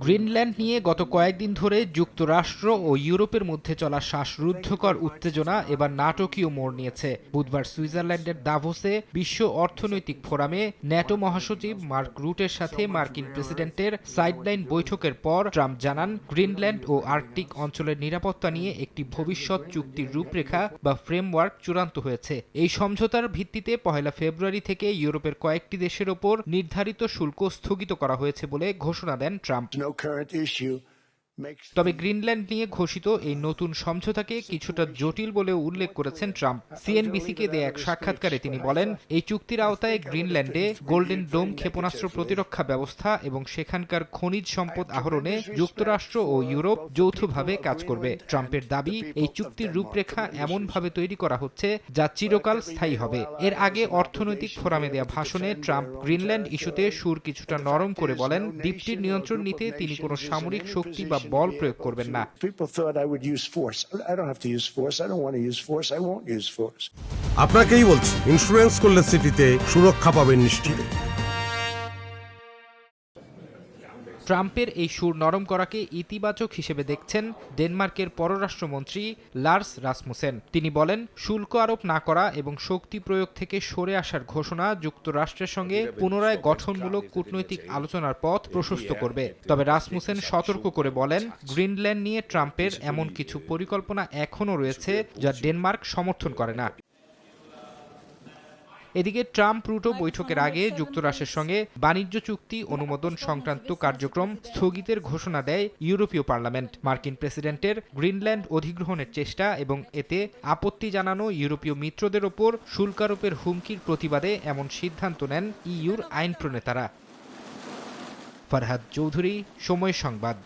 Greenland নিয়ে গত কয়েকদিন ধরে যুক্তরাষ্ট্র ও ইউরোপের মধ্যে চলা শ্বাসরুদ্ধকর উত্তেজনা এবার নাটকীয় মোড় নিয়েছে। বুধবার সুইজারল্যান্ডের দাভোসে বিশ্ব অর্থনৈতিক ফোরামে ন্যাটো মহাসচিব মার্ক রুটের সাথে মার্কিন প্রেসিডেন্টের সাইডলাইন বৈঠকের পর ট্রাম্প জানান, গ্রিনল্যান্ড ও আর্কটিক অঞ্চলের নিরাপত্তা নিয়ে একটি ভবিষ্যৎ চুক্তির রূপরেখা বা ফ্রেমওয়ার্ক চূড়ান্ত হয়েছে। এই সমঝোতার ভিত্তিতে 1 ফেব্রুয়ারি থেকে ইউরোপের কয়েকটি দেশের ওপর নির্ধারিত শুল্ক স্থগিত করা হয়েছে বলে ঘোষণা দেন ট্রাম্প। তবে গ্রিনল্যান্ড নিয়ে ঘোষিত এই নতুন সমঝোতাকে কিছুটা জটিল বলেও উল্লেখ করেছেন ট্রাম্প। সিএনবিসিকে দেয়া এক সাক্ষাৎকারে তিনি বলেন, এই চুক্তির আওতায় গ্রিনল্যান্ডে গোল্ডেন ডোম ক্ষেপণাস্ত্র প্রতিরক্ষা ব্যবস্থা এবং সেখানকার খনিজ সম্পদ আহরণে যুক্তরাষ্ট্র ও ইউরোপ যৌথভাবে কাজ করবে। ট্রাম্পের দাবি, এই চুক্তির রূপরেখা এমনভাবে তৈরি করা হচ্ছে যা চিরকাল স্থায়ী হবে। এর আগে অর্থনৈতিক ফোরামে দেয়া ভাষণে ট্রাম্প গ্রিনল্যান্ড ইস্যুতে সুর কিছুটা নরম করে বলেন, দ্বীপটির নিয়ন্ত্রণ নিতে তিনি কোনো সামরিক শক্তি বা বল প্রয়োগ করবেন না। আপনাকেই বলছি, ইন্স্যুরেন্স করলে সিটিতে সুরক্ষা পাবেন নিশ্চিত। ট্রাম্পের এই সুর নরম করাকে ইতিবাচক হিসেবে দেখছেন ডেনমার্কের পররাষ্ট্রমন্ত্রী লার্স রাসমুসেন। তিনি বলেন, শুল্ক আরোপ না করা এবং শক্তি প্রয়োগ থেকে সরে আসার ঘোষণা যুক্তরাষ্ট্রের সঙ্গে পুনরায় গঠনমূলক কূটনৈতিক আলোচনার পথ প্রশস্ত করবে। তবে রাসমুসেন সতর্ক করে বলেন, গ্রিনল্যান্ড নিয়ে ট্রাম্পের এমন কিছু পরিকল্পনা এখনও রয়েছে যা ডেনমার্ক সমর্থন করে না। এদিকে ট্রাম্প রুটো বৈঠকের আগে যুক্তরাষ্ট্রের সঙ্গে বাণিজ্য চুক্তি অনুমোদন সংক্রান্ত কার্যক্রম স্থগিতের ঘোষণা দেয় ইউরোপীয় পার্লামেন্ট। মার্কিন প্রেসিডেন্টের গ্রিনল্যান্ড অধিগ্রহণের চেষ্টা এবং এতে আপত্তি জানানো ইউরোপীয় মিত্রদের ওপর শুল্ক আরোপের হুমকির প্রতিবাদে এমন সিদ্ধান্ত নেন ইইউর আইন প্রণেতারা। ফরহাদ চৌধুরী, সময় সংবাদ।